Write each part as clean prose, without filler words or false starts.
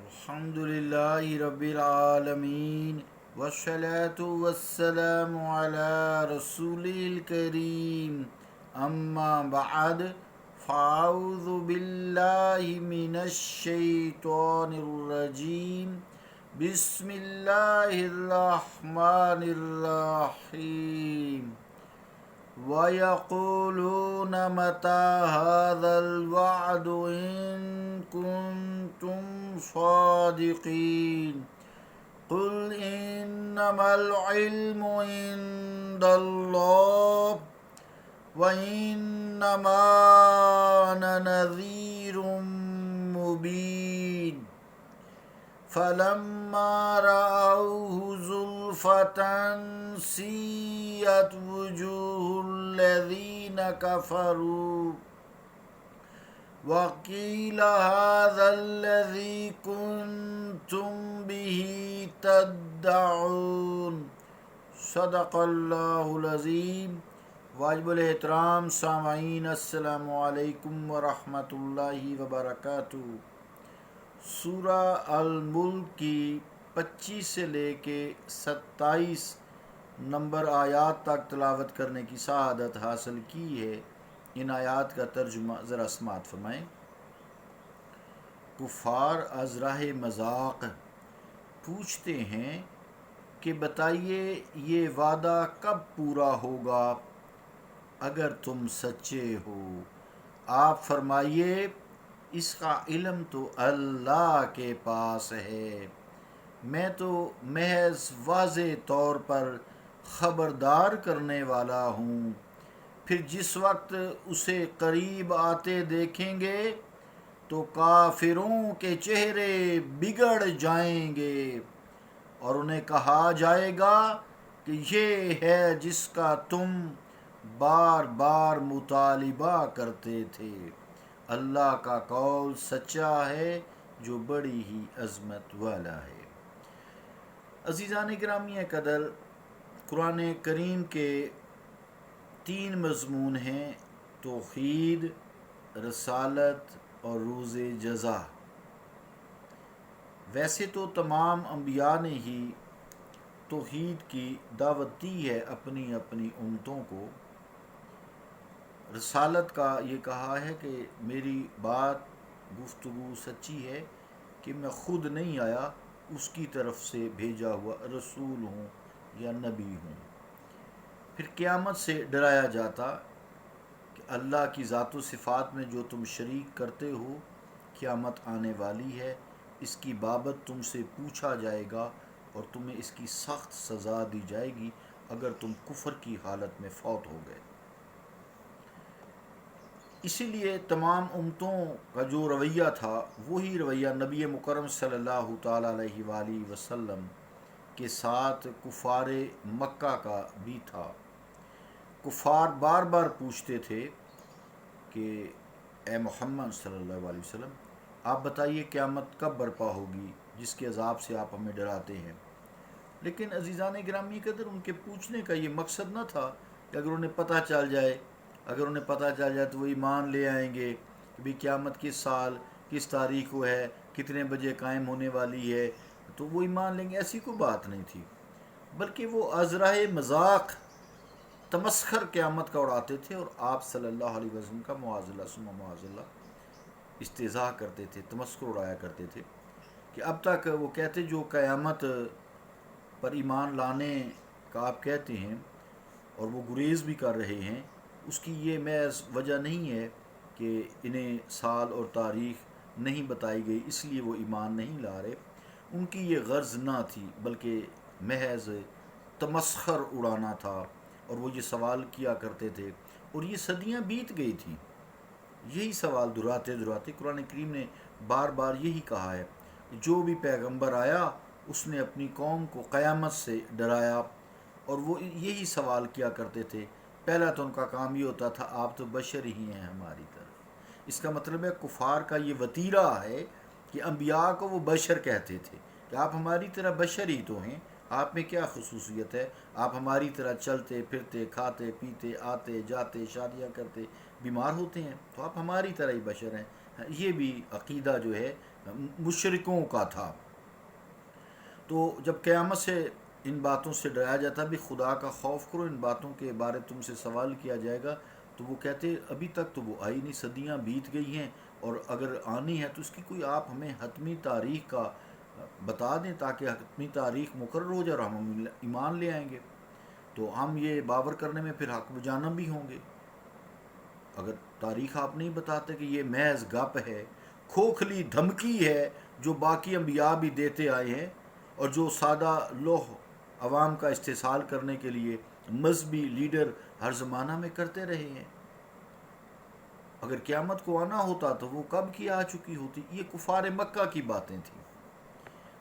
الحمدللہ رب العالمین والصلاة والسلام علی رسول الکریم اما بعد فاعوذ باللہ من الشیطان الرجیم بسم اللہ الرحمن الرحیم وَيَقُولُونَ مَتَى هَذَا الْوَعْدُ إِن كُنتُمْ صَادِقِينَ قُلْ إِنَّمَا الْعِلْمُ عِندَ اللَّهِ وَإِنَّمَا أَنَا نَذِيرٌ مُبِينٌ فَلَمَّا رَأَوْهُ زُلْفَةً سِيئَتْ وُجُوهُ الَّذِينَ كَفَرُوا وَقِيلَ هَذَا الَّذِي كُنتُمْ بِهِ تَدَّعُونَ صدق اللہ العظیم۔ واجب الاحترام سامعین، السلام علیکم ورحمۃ اللہ وبرکاتہ۔ سورہ الملک کی 25 سے لے کے 27 نمبر آیات تک تلاوت کرنے کی سعادت حاصل کی ہے۔ ان آیات کا ترجمہ ذرا سماعت فرمائیں۔ کفار از راہ مذاق پوچھتے ہیں کہ بتائیے یہ وعدہ کب پورا ہوگا اگر تم سچے ہو۔ آپ فرمائیے اس کا علم تو اللہ کے پاس ہے، میں تو محض واضح طور پر خبردار کرنے والا ہوں۔ پھر جس وقت اسے قریب آتے دیکھیں گے تو کافروں کے چہرے بگڑ جائیں گے اور انہیں کہا جائے گا کہ یہ ہے جس کا تم بار بار مطالبہ کرتے تھے۔ اللہ کا قول سچا ہے جو بڑی ہی عظمت والا ہے۔ عزیزان گرامی قدر، قرآن کریم کے 3 مضمون ہیں: توحید، رسالت اور روز جزا۔ ویسے تو تمام انبیاء نے ہی توحید کی دعوت دی ہے اپنی اپنی امتوں کو۔ رسالت کا یہ کہا ہے کہ میری بات گفتگو سچی ہے کہ میں خود نہیں آیا، اس کی طرف سے بھیجا ہوا رسول ہوں یا نبی ہوں۔ پھر قیامت سے ڈرایا جاتا کہ اللہ کی ذات و صفات میں جو تم شریک کرتے ہو قیامت آنے والی ہے، اس کی بابت تم سے پوچھا جائے گا اور تمہیں اس کی سخت سزا دی جائے گی اگر تم کفر کی حالت میں فوت ہو گئے۔ اسی لیے تمام امتوں کا جو رویہ تھا وہی رویہ نبی مکرم صلی اللہ تعالیٰ علیہ وآلہ وسلم کے ساتھ کفار مکہ کا بھی تھا۔ کفار بار بار پوچھتے تھے کہ اے محمد صلی اللہ علیہ وسلم، آپ بتائیے قیامت کب برپا ہوگی جس کے عذاب سے آپ ہمیں ڈراتے ہیں۔ لیکن عزیزان گرامی قدر، ان کے پوچھنے کا یہ مقصد نہ تھا کہ اگر انہیں پتہ چل جائے تو وہ ایمان لے آئیں گے کہ بھی قیامت کس سال کس تاریخ کو ہے، کتنے بجے قائم ہونے والی ہے، تو وہ ایمان لیں گے۔ ایسی کوئی بات نہیں تھی، بلکہ وہ ازراہ مذاق تمسخر قیامت کا اڑاتے تھے اور آپ صلی اللہ علیہ وسلم کا معاذ اللہ ثم معاذ اللہ استہزاء کرتے تھے، تمسخر اڑایا کرتے تھے کہ اب تک وہ کہتے جو قیامت پر ایمان لانے کا آپ کہتے ہیں اور وہ گریز بھی کر رہے ہیں، اس کی یہ محض وجہ نہیں ہے کہ انہیں سال اور تاریخ نہیں بتائی گئی اس لیے وہ ایمان نہیں لا رہے۔ ان کی یہ غرض نہ تھی، بلکہ محض تمسخر اڑانا تھا، اور وہ یہ سوال کیا کرتے تھے اور یہ صدیاں بیت گئی تھیں یہی سوال دہراتے دہراتے۔ قرآن کریم نے بار بار یہی کہا ہے کہ جو بھی پیغمبر آیا اس نے اپنی قوم کو قیامت سے ڈرایا، اور وہ یہی سوال کیا کرتے تھے۔ پہلا تو ان کا کام یہ ہوتا تھا آپ تو بشر ہی ہیں ہماری طرح۔ اس کا مطلب ہے کفار کا یہ وتیرہ ہے کہ انبیاء کو وہ بشر کہتے تھے کہ آپ ہماری طرح بشر ہی تو ہیں، آپ میں کیا خصوصیت ہے، آپ ہماری طرح چلتے پھرتے کھاتے پیتے آتے جاتے شادیاں کرتے بیمار ہوتے ہیں، تو آپ ہماری طرح ہی بشر ہیں۔ یہ بھی عقیدہ جو ہے مشرکوں کا تھا۔ تو جب قیامت سے ان باتوں سے ڈرایا جاتا بھی خدا کا خوف کرو، ان باتوں کے بارے تم سے سوال کیا جائے گا، تو وہ کہتے ابھی تک تو وہ آئی نہیں، صدیاں بیت گئی ہیں، اور اگر آنی ہے تو اس کی کوئی آپ ہمیں حتمی تاریخ کا بتا دیں تاکہ حتمی تاریخ مقرر ہو جائے اور ہم ایمان لے آئیں گے، تو ہم یہ باور کرنے میں پھر حق بجانب بھی ہوں گے۔ اگر تاریخ آپ نہیں بتاتے کہ یہ محض گپ ہے، کھوکھلی دھمکی ہے جو باقی انبیاء بھی دیتے آئے ہیں، اور جو سادہ لوح عوام کا استحصال کرنے کے لیے مذہبی لیڈر ہر زمانہ میں کرتے رہے ہیں، اگر قیامت کو آنا ہوتا تو وہ کب کی آ چکی ہوتی۔ یہ کفار مکہ کی باتیں تھیں،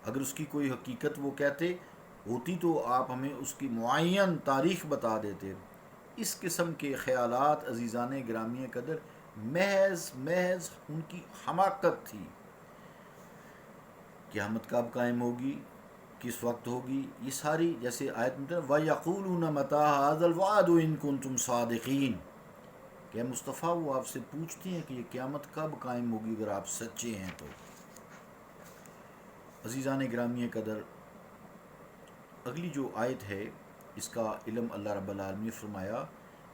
اگر اس کی کوئی حقیقت وہ کہتے ہوتی تو آپ ہمیں اس کی معین تاریخ بتا دیتے۔ اس قسم کے خیالات عزیزان گرامی قدر محض ان کی حماقت تھی۔ قیامت کب قائم ہوگی، کس وقت ہوگی، یہ ساری جیسے آیت میں وَيَقُولُونَ مَتَىٰ هَٰذَا الْوَعْدُ إِن كُنتُمْ صَادِقِينَ، کہ مصطفیٰ وہ آپ سے پوچھتی ہیں کہ یہ قیامت کب قائم ہوگی اگر آپ سچے ہیں تو۔ عزیزان گرامی قدر اگلی جو آیت ہے اس کا علم اللہ رب العالمین نے فرمایا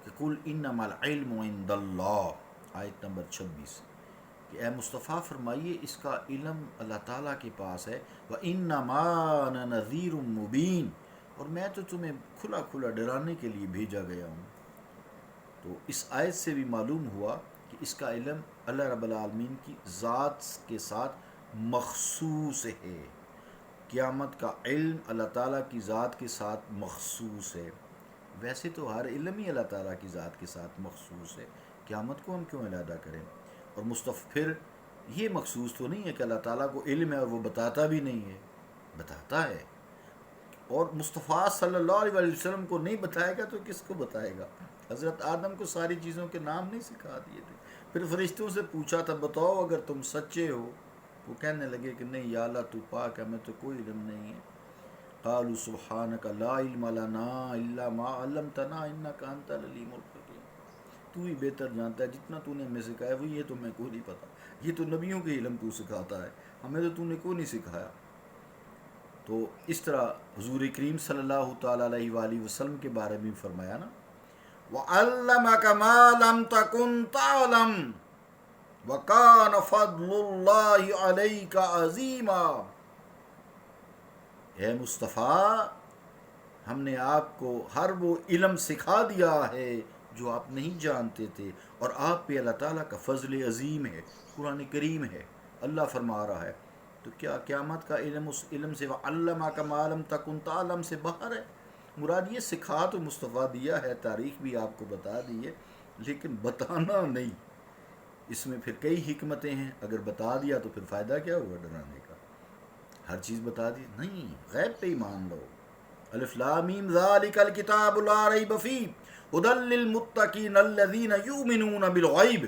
کہ قُلْ إِنَّمَا الْعِلْمُ عِندَ اللَّهِ، آیت نمبر 26، کہ اے مصطفیٰ فرمائیے اس کا علم اللہ تعالیٰ کے پاس ہے، وَإِنَّمَا أَنَا نَذِيرٌ مُبِينٌ، اور میں تو تمہیں کھلا کھلا ڈرانے کے لیے بھیجا گیا ہوں۔ تو اس آیت سے بھی معلوم ہوا کہ اس کا علم اللہ رب العالمین کی ذات کے ساتھ مخصوص ہے۔ قیامت کا علم اللہ تعالیٰ کی ذات کے ساتھ مخصوص ہے۔ ویسے تو ہر علم ہی اللہ تعالیٰ کی ذات کے ساتھ مخصوص ہے، قیامت کو ہم کیوں علیحدہ کریں؟ اور پھر یہ مخصوص تو نہیں ہے کہ اللہ تعالیٰ کو علم ہے اور وہ بتاتا بھی نہیں ہے، بتاتا ہے، اور مصطفیٰ صلی اللہ علیہ وسلم کو نہیں بتائے گا تو کس کو بتائے گا؟ حضرت آدم کو ساری چیزوں کے نام نہیں سکھا دیے تھے؟ پھر فرشتوں سے پوچھا تھا بتاؤ اگر تم سچے ہو، وہ کہنے لگے کہ نہیں یا اللہ تو پاک ہے، ہمیں تو کوئی علم نہیں ہے۔ قالوا سبحانک لا علم لنا الا ما علمتنا انک انت العلیم الحکیم، تو ہی بہتر جانتا ہے، جتنا تو نے ہمیں سکھایا وہ یہ تو ہمیں کو نہیں پتا، یہ تو نبیوں کے علم تو سکھاتا ہے، ہمیں تو نے کو نہیں سکھایا۔ تو اس طرح حضور کریم صلی اللہ تعالیٰ علیہ وآلہ وسلم کے بارے میں فرمایا نا وَعَلَّمَكَ مَا لَمْ تَكُنْ تَعْلَمْ وَكَانَ فَضْلُ اللَّهِ عَلَيْكَ عَظِيمًا، اے مصطفیٰ ہم نے آپ کو ہر وہ علم سکھا دیا ہے جو آپ نہیں جانتے تھے، اور آپ پہ اللہ تعالیٰ کا فضل عظیم ہے۔ قرآن کریم ہے، اللہ فرما رہا ہے، تو کیا قیامت کا علم اس علم سے وَعَلَّمَكَ مَا لَمْ تَكُنْ تَعْلَمْ سے باہر ہے؟ مراد یہ سکھا تو مصطفیٰ دیا ہے، تاریخ بھی آپ کو بتا دی ہے، لیکن بتانا نہیں۔ اس میں پھر کئی حکمتیں ہیں، اگر بتا دیا تو پھر فائدہ کیا ہوا ڈرانے کا؟ ہر چیز بتا دی نہیں، غیب پہ ہی مان لو۔ الف لام میم ذالک الکتاب لا ریب فیہ ھدی للمتقین الذین یؤمنون بالغیب،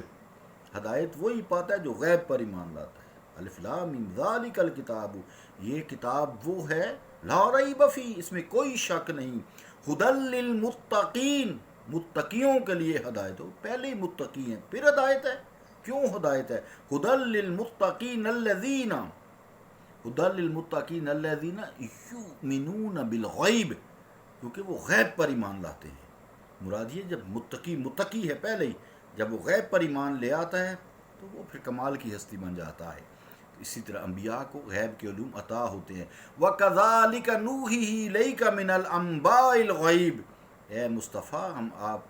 ہدایت وہی پاتا ہے جو غیب پر ایمان لاتا ہے۔ الف لام میم ذالک الکتاب، یہ کتاب وہ ہے لا ریب فیہ، اس میں کوئی شک نہیں، ھدی للمتقین، متقیوں کے لیے ہدایت ہو، پہلے ہی متقی ہیں پھر ہدایت ہے۔ کیوں ہدایت ہے؟ ھدی للمتقین الذین، ھدی للمتقین الذین یؤمنون بالغیب، کیونکہ وہ غیب پر ایمان لاتے ہیں۔ مراد یہ جب متقی ہے پہلے ہی، جب وہ غیب پر ایمان لے آتا ہے تو وہ پھر کمال کی ہستی بن جاتا ہے۔ اسی طرح انبیاء کو غیب کے علوم عطا ہوتے ہیں۔ وَكَذَلِكَ نُوحِيهِ إِلَيْكَ مِنَ الْأَنبَاءِ الْغَيْبِ، اے مصطفیٰ ہم آپ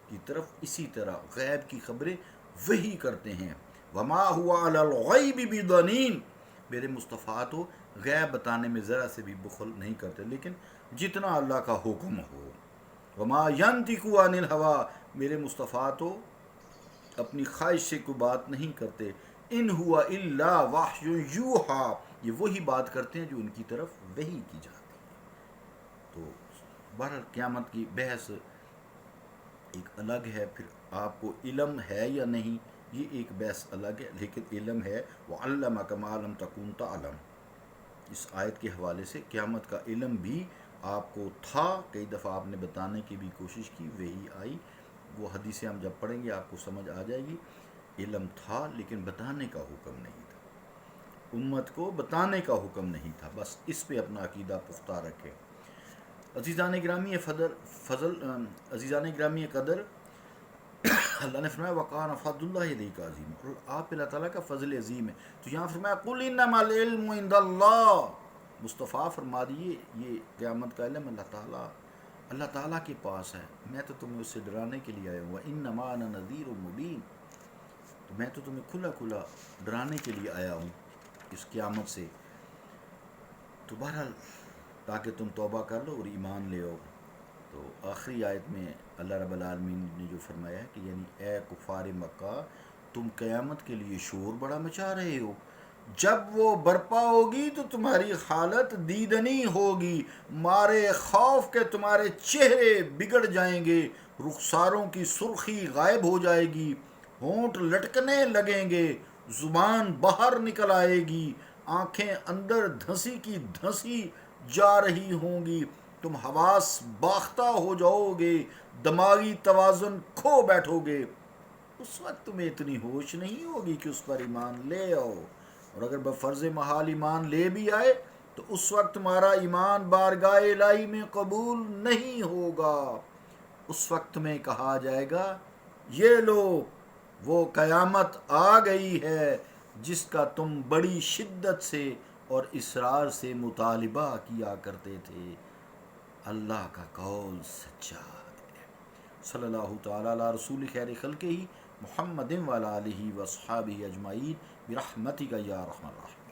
کی طرف اسی طرح غیب کی خبریں وحی کرتے ہیں۔ وَمَا هُوَ عَلَى الْغَيْبِ بِضَنِينٍ، میرے مصطفیٰ تو غیب بتانے میں ذرا سے بھی بخل نہیں کرتے، لیکن جتنا اللہ کا حکم ہو۔ وَمَا يَنطِقُ عَنِ الْهَوَىٰ، میرے مصطفیٰ تو اپنی خواہش سے کوئی بات نہیں کرتے۔ ان ہوا الا وحی یوحیٰ، یہ وہی بات کرتے ہیں جو ان کی طرف وحی کی جاتی ہے۔ تو بہرحال قیامت کی بحث ایک الگ ہے، پھر آپ کو علم ہے یا نہیں یہ ایک بحث الگ ہے، لیکن علم ہے۔ وَعَلَّمَكَ مَا لَمْ تَكُنْ تَعْلَمْ، اس آیت کے حوالے سے قیامت کا علم بھی آپ کو تھا، کئی دفعہ آپ نے بتانے کی بھی کوشش کی، وہی آئی، وہ حدیثیں ہم جب پڑھیں گے آپ کو سمجھ آ جائے گی۔ علم تھا لیکن بتانے کا حکم نہیں تھا، امت کو بتانے کا حکم نہیں تھا، بس اس پہ اپنا عقیدہ پختہ رکھے۔ عزیزان گرامی عزیزان گرامی قدر، اللہ نے فرمایا وقان فضل اللہ علیک عظیم، اور آپ پہ اللہ تعالیٰ کا فضل عظیم ہے۔ تو یہاں فرمایا قل انما العلم عند اللہ، مصطفیٰ فرما دیے یہ قیامت کا علم اللہ تعالیٰ کے پاس ہے، میں تو تمہیں اس سے ڈرانے کے لیے آیا ہوں، وانما انا نذیر مبین، تو میں تو تمہیں کھلا کھلا ڈرانے کے لیے آیا ہوں اس قیامت سے۔ تو بہرحال تاکہ تم توبہ کر لو اور ایمان لے آؤ۔ تو آخری آیت میں اللہ رب العالمین نے جو فرمایا ہے کہ یعنی اے کفار مکہ، تم قیامت کے لیے شور بڑا مچا رہے ہو، جب وہ برپا ہوگی تو تمہاری حالت دیدنی ہوگی، مارے خوف کے تمہارے چہرے بگڑ جائیں گے، رخساروں کی سرخی غائب ہو جائے گی، ہونٹ لٹکنے لگیں گے، زبان باہر نکل آئے گی، آنکھیں اندر دھنسی کی دھنسی جا رہی ہوں گی، تم حواس باختہ ہو جاؤ گے، دماغی توازن کھو بیٹھو گے۔ اس وقت تمہیں اتنی ہوش نہیں ہوگی کہ اس پر ایمان لے آؤ، اور اگر بفرض محال ایمان لے بھی آئے تو اس وقت تمہارا ایمان بارگاہ الہی میں قبول نہیں ہوگا۔ اس وقت میں کہا جائے گا یہ لو وہ قیامت آ گئی ہے جس کا تم بڑی شدت سے اور اصرار سے مطالبہ کیا کرتے تھے، اللہ کا قول سچا ہے۔ صلی اللہ تعالی علی رسول خیر خلقہ محمد وعلی آلہ وصحابہ اجمعین برحمتک یا ارحم الراحمین۔